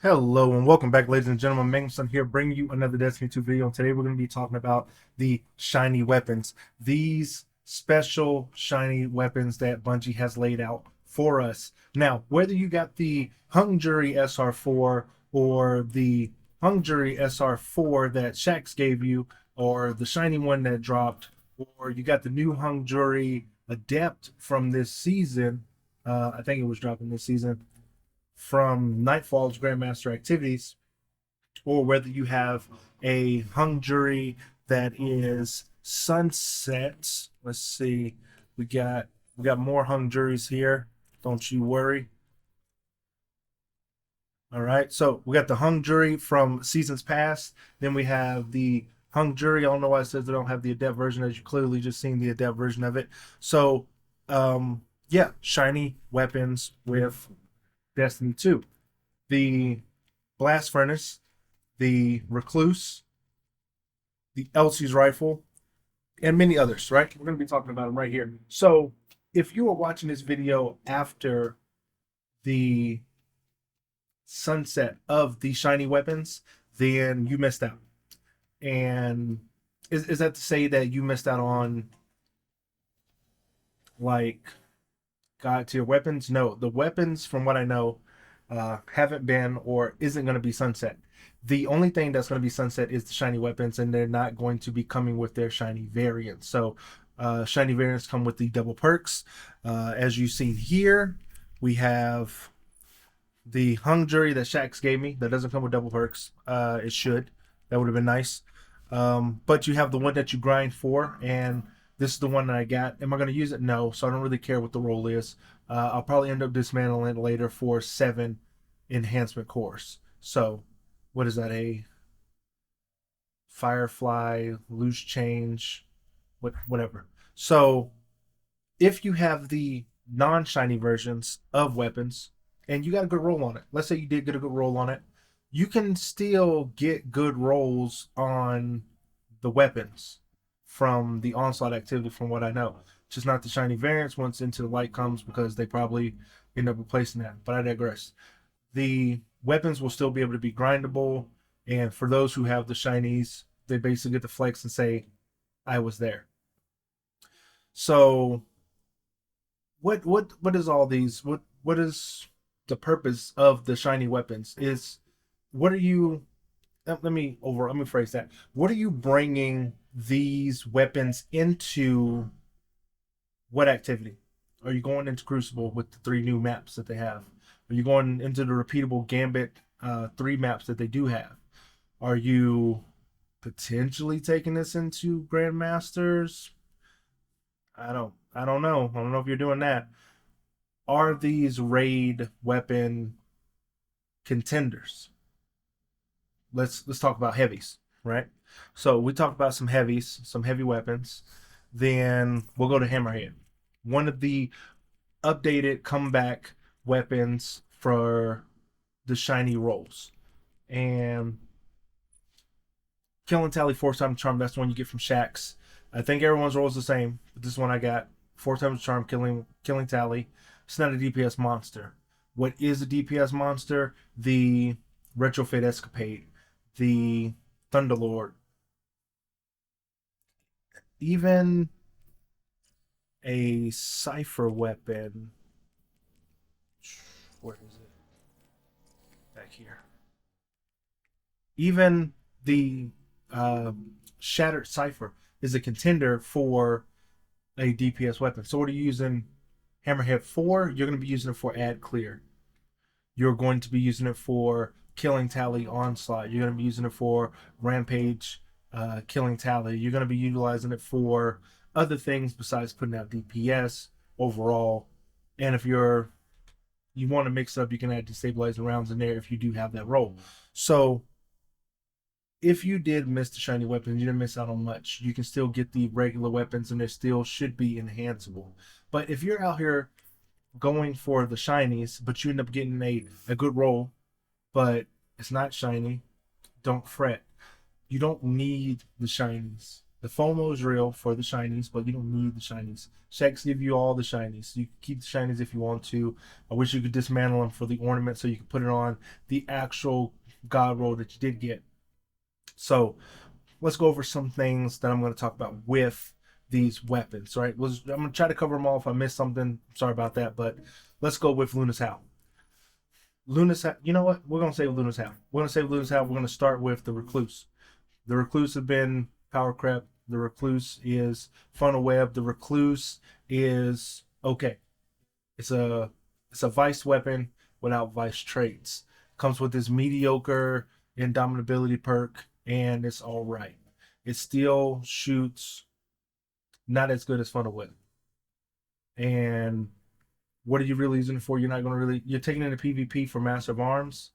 Hello and welcome back, ladies and gentlemen. Mangumson here, bringing you another Destiny 2 video. And today we're going to be talking about the shiny weapons. These special shiny weapons that Bungie has laid out for us. Now, whether you got the Hung Jury SR4 or the Hung Jury SR4 that Shax gave you, or the shiny one that dropped, or you got the new Hung Jury Adept from this season, I think it was dropping this season from Nightfall's Grandmaster activities, or whether you have a hung jury that is sunset. Let's see, we got more hung juries here. Don't you worry. All right, so we got the hung jury from seasons past. Then we have the hung jury. I don't know why it says they don't have the adept version, as you clearly just seen the adept version of it. So, yeah, shiny weapons with Destiny 2. The Blast Furnace, the Recluse, the Elsie's Rifle, and many others, right? We're going to be talking about them right here. So, if you are watching this video after the sunset of the shiny weapons, then you missed out. And is that to say that you missed out on, like, God tier weapons? No, the weapons, from what I know, haven't been or isn't going to be sunset. The only thing that's going to be sunset is the shiny weapons, and they're not going to be coming with their shiny variants. So, shiny variants come with the double perks. As you've seen here, we have the hung jury that Shax gave me. That doesn't come with double perks. It should. That would have been nice. But you have the one that you grind for, and this is the one that I got. Am I going to use it? No. So I don't really care what the role is. I'll probably end up dismantling it later for 7 enhancement cores. So, what is that? A Firefly, loose change, whatever. So, if you have the non-shiny versions of weapons and you got a good roll on it, let's say you did get a good roll on it, you can still get good rolls on the weapons from the Onslaught activity, from what I know. Just not the shiny variants once Into the Light comes, because they probably end up replacing that. But I digress. The weapons will still be able to be grindable, and for those who have the shinies, they basically get to flex and say, I was there. So what is all these? What is the purpose of the shiny weapons? Is what are you let me phrase that. What are you bringing these weapons into? What activity? Are you going into Crucible with the 3 new maps that they have? Are you going into the repeatable Gambit 3 maps that they do have? Are you potentially taking this into Grandmasters? I don't know. I don't know if you're doing that. Are these raid weapon contenders? Let's talk about heavies, right? So we talked about some heavies, some heavy weapons. Then we'll go to Hammerhead. One of the updated comeback weapons for the shiny rolls. And Killing Tally 4 times charm, that's the one you get from Shax. I think everyone's roll is the same, but this one I got 4 times charm, killing Tally. It's not a DPS monster. What is a DPS monster? The Retrofit Escapade, the Thunderlord, even a Cypher weapon. Where is it? Back here. Even the Shattered Cypher is a contender for a DPS weapon. So what are you using Hammerhead for? You're going to be using it for Ad Clear. You're going to be using it for Killing Tally Onslaught. You're going to be using it for Rampage Killing Tally. You're going to be utilizing it for other things besides putting out DPS overall. And if you want to mix it up, you can add destabilizing rounds in there if you do have that role. So if you did miss the shiny weapons, you didn't miss out on much. You can still get the regular weapons, and they still should be enhanceable. But if you're out here going for the shinies, but you end up getting a good roll, but it's not shiny, don't fret. You don't need the shinies. The FOMO is real for the shinies, but you don't need the shinies. Shacks give you all the shinies. You can keep the shinies if you want to. I wish you could dismantle them for the ornament so you could put it on the actual god roll that you did get. So let's go over some things that I'm going to talk about with these weapons, right? I'm going to try to cover them all. If I missed something, sorry about that, but let's go with Luna's Howl. Luna's Howl, you know what? We're going to save Luna's Howl. We're going to save Luna's Howl. We're going to start with the Recluse. The Recluse have been power crept. The Recluse is funnel web. The Recluse is okay. It's a vice weapon without vice traits. Comes with this mediocre indomitability perk, and it's all right. It still shoots not as good as funnel web. And what are you really using it for? You're not going to really. You're taking it into PvP for Master of Arms,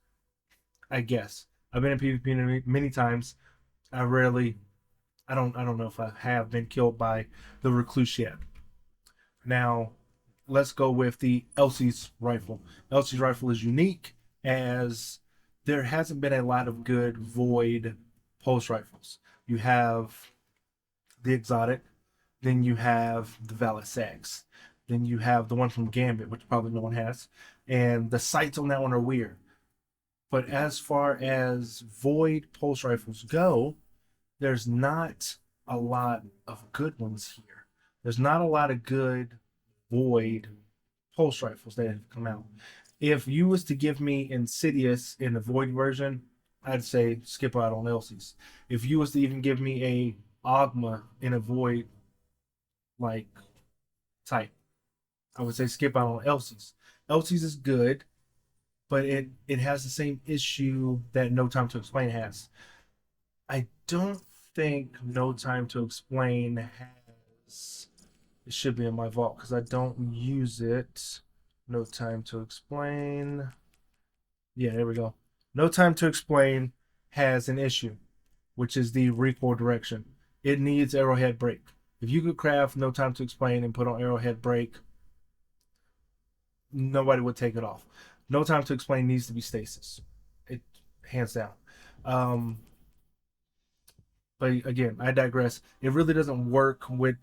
I guess. I've been in PvP many times. I don't know if I have been killed by the Recluse yet. Now, let's go with the Elsie's rifle. Elsie's rifle is unique as there hasn't been a lot of good void pulse rifles. You have the Exotic, then you have the Valis X, then you have the one from Gambit, which probably no one has, and the sights on that one are weird. But as far as void pulse rifles go, there's not a lot of good ones here. There's not a lot of good void pulse rifles that have come out. If you was to give me Insidious in the void version, I'd say skip out on Elsie's. If you was to even give me a Ogma in a void like type, I would say skip out on Elsie's. Elsie's is good, but it has the same issue that No Time to Explain has. I don't think No Time to Explain has. It should be in my vault because I don't use it. No Time to Explain. Yeah, there we go. No Time to Explain has an issue, which is the recoil direction. It needs arrowhead break. If you could craft No Time to Explain and put on arrowhead break, nobody would take it off. No Time to Explain needs to be stasis. It hands down. But again, I digress. It really doesn't work with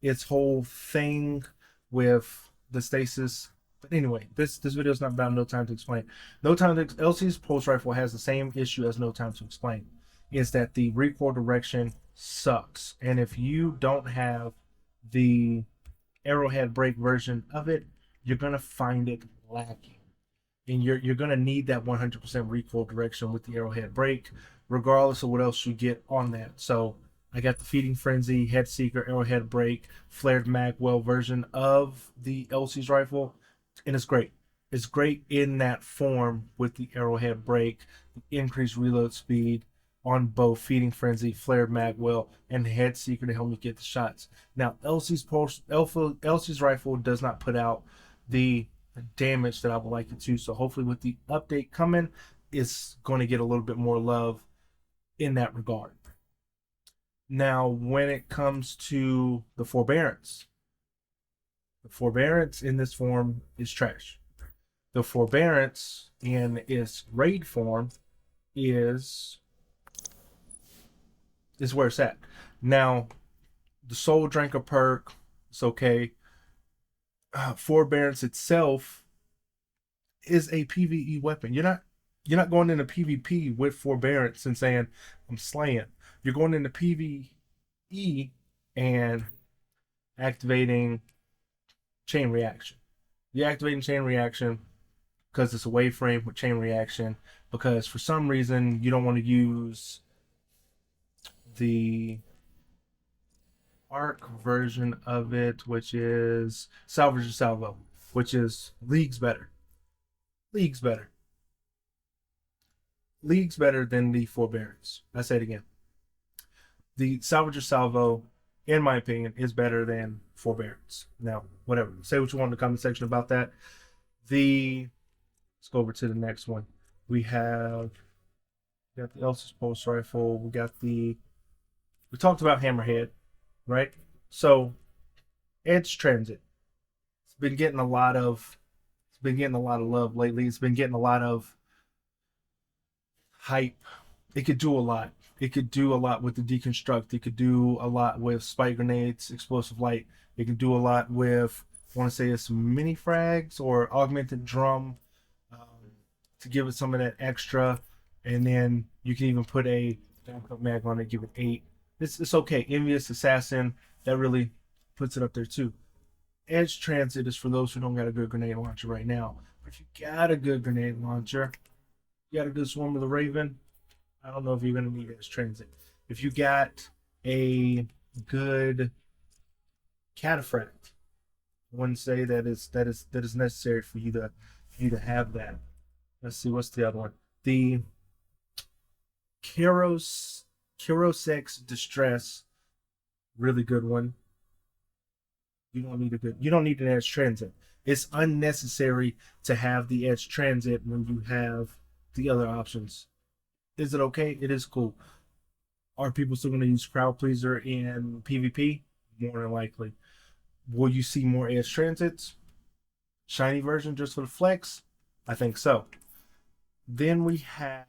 its whole thing with the stasis. But anyway, this video is not about No Time to Explain. No Time to Elsie's pulse rifle has the same issue as No Time to Explain. Is that the recoil direction sucks. And if you don't have the arrowhead break version of it, you're gonna find it lacking. And you're gonna need that 100% recoil direction with the arrowhead break, regardless of what else you get on that. So I got the Feeding Frenzy, Head Seeker, Arrowhead Break, Flared Magwell version of the Elsie's rifle, and it's great. It's great in that form with the Arrowhead Break, the increased reload speed on both Feeding Frenzy, Flared Magwell, and Head Seeker to help me get the shots. Now, Elsie's rifle does not put out the damage that I would like it to, so hopefully with the update coming, it's going to get a little bit more love in that regard. Now, when it comes to the Forbearance in this form is trash. The Forbearance in its raid form is where it's at. Now, the Soul Drinker perk, it's okay. Forbearance itself is a PvE weapon. You're not going into PvP with Forbearance and saying, I'm slaying. You're going into PvE and activating Chain Reaction. You're activating Chain Reaction because it's a wave frame with Chain Reaction, because for some reason you don't want to use the arc version of it, which is Salvage or Salvo, which is leagues better. Leagues better than the Forbearance. I say it again. The Salvage or Salvo, in my opinion, is better than Forbearance. Now, whatever. Say what you want in the comment section about that. Let's go over to the next one. We got the Elsie's Pulse Rifle. We talked about Hammerhead, right? So, Edge Transit. It's been getting a lot of love lately. It's been getting a lot of hype. It could do a lot. It could do a lot with the deconstruct. It could do a lot with spike grenades, explosive light. It can do a lot with, I want to say it's mini frags or augmented drum, um, to give it some of that extra. And then you can even put a backup mag on it, give it 8. It's okay. Envious Assassin, that really puts it up there too. Edge Transit is for those who don't got a good grenade launcher right now. But if you got a good grenade launcher, you got a good Swarm of the Raven, I don't know if you're going to need Edge Transit. If you got a good Cataphract, I wouldn't say that is necessary for you to have that. Let's see, what's the other one? The Kirosex Distress, really good one. You don't need an Edge Transit. It's unnecessary to have the Edge Transit when you have the other options. Is it okay? It is cool. Are people still going to use Crowd Pleaser in PvP? More than likely. Will you see more Edge Transits? Shiny version just for the flex? I think so. Then we have,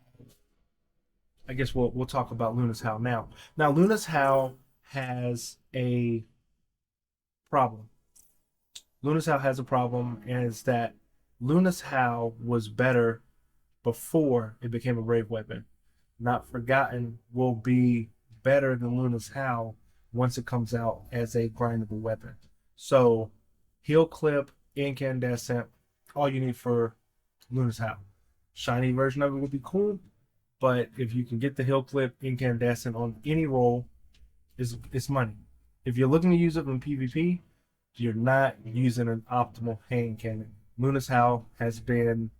I guess we'll talk about Luna's Howl now. Now Luna's Howl has a problem. Luna's Howl has a problem, and it's that Luna's Howl was better before it became a brave weapon. Not Forgotten will be better than Luna's Howl once it comes out as a grindable weapon. So, heal clip, incandescent, all you need for Luna's Howl. Shiny version of it would be cool, but if you can get the heal clip, incandescent on any roll, it's money. If you're looking to use it in PvP, you're not using an optimal hand cannon. Luna's Howl has been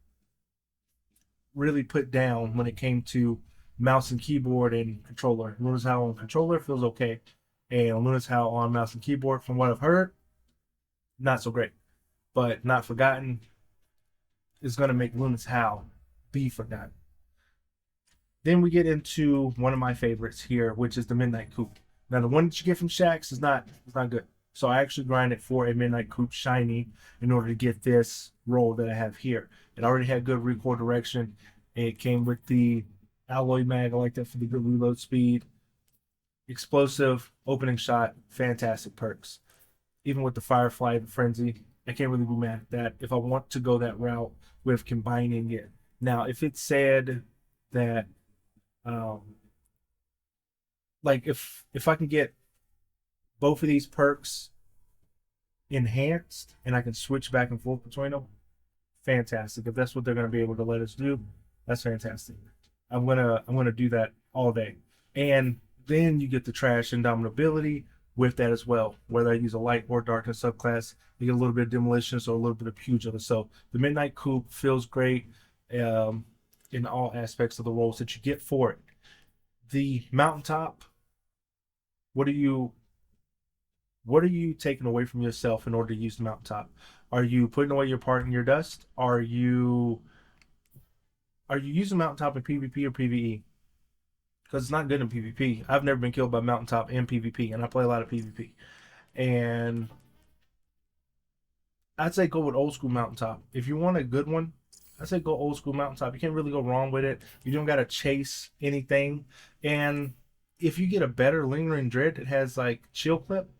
really put down when it came to mouse and keyboard and controller. Luna's Howl on controller feels okay, and Luna's Howl on mouse and keyboard, from what I've heard, not so great. But Not Forgotten is going to make Luna's Howl be forgotten. Then we get into one of my favorites here, which is the Midnight Coupe. Now, the one that you get from Shaxx is not good. So I actually grinded for a Midnight Coupe shiny in order to get this roll that I have here. It already had good recoil direction. It came with the alloy mag. I like that for the good reload speed. Explosive, opening shot, fantastic perks. Even with the Firefly, the Frenzy, I can't really be mad at that if I want to go that route with combining it. Now, if it said that, like if I can get both of these perks enhanced and I can switch back and forth between them, fantastic. If that's what they're going to be able to let us do, that's fantastic. I'm gonna do that all day. And then you get the trash indomitability with that as well. Whether I use a light or darkness subclass, you get a little bit of demolition, so a little bit of pugilist. So the Midnight Coupe feels great in all aspects of the rolls that you get for it. The Mountaintop, what are you taking away from yourself in order to use the Mountaintop? Are you putting away your part in your dust? Are you using Mountaintop in PvP or PvE? Because it's not good in PvP. I've never been killed by Mountaintop in PvP, and I play a lot of PvP. And I'd say go with old school Mountaintop. If you want a good one, I'd say go old school Mountaintop. You can't really go wrong with it. You don't got to chase anything. And if you get a better Lingering Dread that has like chill clip,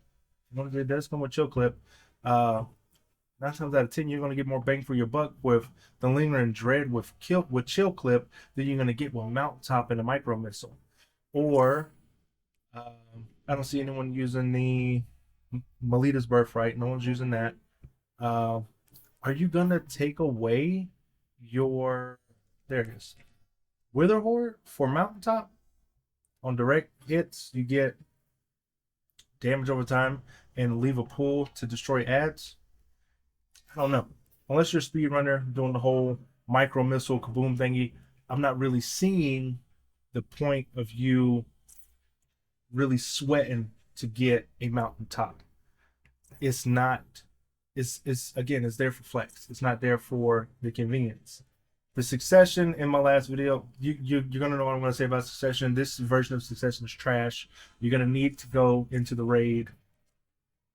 it does come with chill clip, 9 times out of 10 you're going to get more bang for your buck with the Lingering Dread with chill clip than you're going to get with Mountaintop and a micro missile. Or I don't see anyone using the Melita's Birthright. No one's using that. Are you going to take away your, there it is, Wither Horde for Mountaintop? On direct hits you get damage over time and leave a pool to destroy ads. I don't know. Unless you're a speedrunner doing the whole micro missile kaboom thingy, I'm not really seeing the point of you really sweating to get a Mountaintop. It's not. It's again, it's there for flex. It's not there for the convenience. The Succession in my last video, you're gonna know what I'm gonna say about Succession. This version of Succession is trash. You're gonna need to go into the raid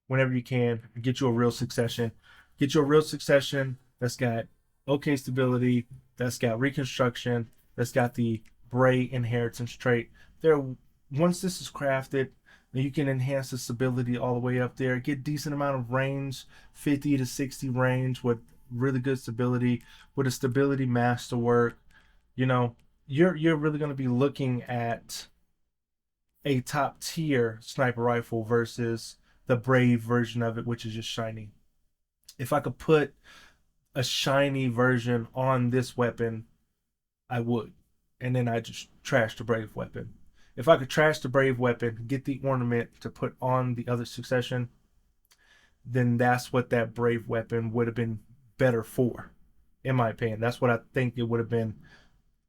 whenever you can and get you a real Succession. Get you a real Succession that's got okay stability, that's got reconstruction, that's got the Bray inheritance trait. there, once this is crafted, you can enhance the stability all the way up there, get decent amount of range, 50 to 60 range with really good stability, with a stability masterwork. You know, you're really going to be looking at a top tier sniper rifle versus the Brave version of it, which is just shiny. If I could put a shiny version on this weapon, I would. And then I just trash the Brave weapon. If I could trash the Brave weapon, get the ornament to put on the other succession, then that's what that Brave weapon would have been better for, in my opinion. That's what I think it would have been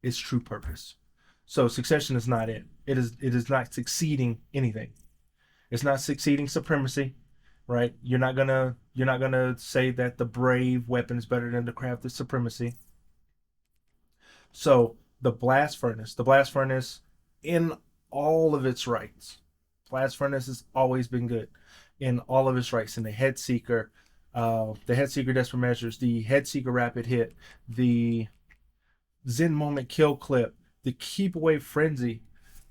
its true purpose. So succession is not it. It is not succeeding anything. It's not succeeding supremacy, right? You're not gonna say that the Brave weapon is better than the crafted supremacy. So the blast furnace, in all of its rights, blast furnace has always been good in all of its rights. In the head seeker desperate measures, the head seeker rapid hit, the Zen moment kill clip, the keep away frenzy,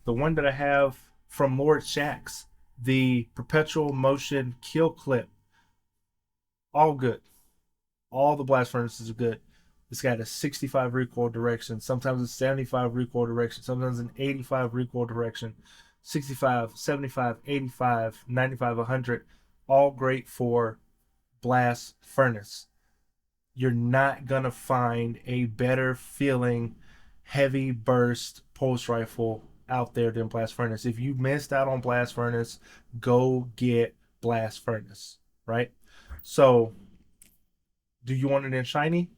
the one that I have from Lord Shaxx, the perpetual motion kill clip, all good. All the blast furnaces are good. It's got a 65 recoil direction, sometimes a 75 recoil direction, sometimes an 85 recoil direction, 65, 75, 85, 95, 100, all great for blast furnace. You're not going to find a better feeling heavy burst pulse rifle out there than blast furnace. If you missed out on blast furnace, go get blast furnace, right? So, do you want it in shiny?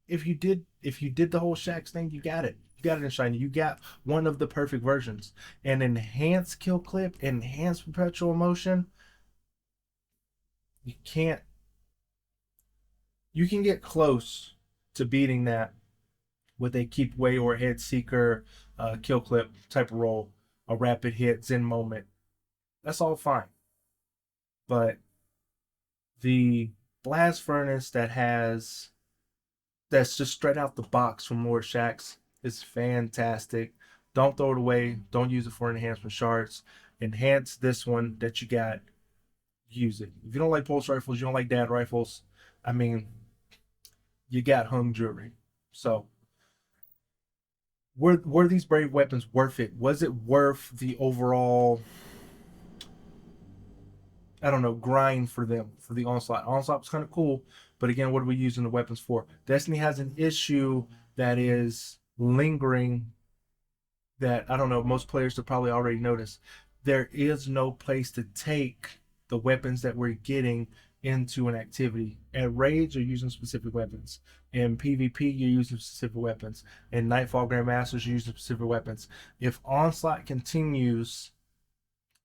If you did the whole Shaxx thing, you got it. You got it in shiny. You got one of the perfect versions. An enhanced kill clip, enhanced perpetual motion. You can't. You can get close to beating that with a keep away or head seeker kill clip type of roll, a rapid hit, Zen moment. That's all fine. But the blast furnace that's just straight out the box from Lord Shaxx is fantastic. Don't throw it away. Don't use it for enhancement shards. Enhance this one that you got. Use it. If you don't like pulse rifles, you don't like dad rifles, I mean, you got hung jury. So were these Brave weapons worth it? Was it worth the overall, I don't know, grind for them for the onslaught? Onslaught was kind of cool, but again, what are we using the weapons for? Destiny has an issue that is lingering that I don't know, most players have probably already noticed. There is no place to take the weapons that we're getting into an activity. At Raids, you're using specific weapons. In PvP, you're using specific weapons. In Nightfall Grandmasters, you're using specific weapons. If Onslaught continues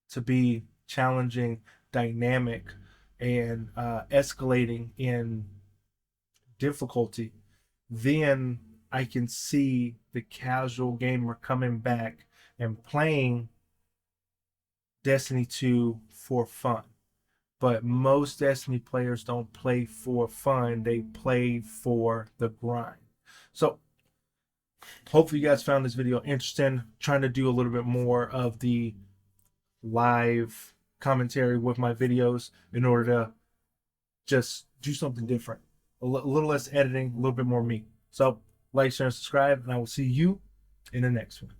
to be challenging, dynamic, and escalating in difficulty, then I can see the casual gamer coming back and playing Destiny 2 for fun. But most Destiny players don't play for fun, they play for the grind. So hopefully you guys found this video interesting. Trying to do a little bit more of the live commentary with my videos in order to just do something different. A little less editing, a little bit more me. So like, share, and subscribe, and I will see you in the next one.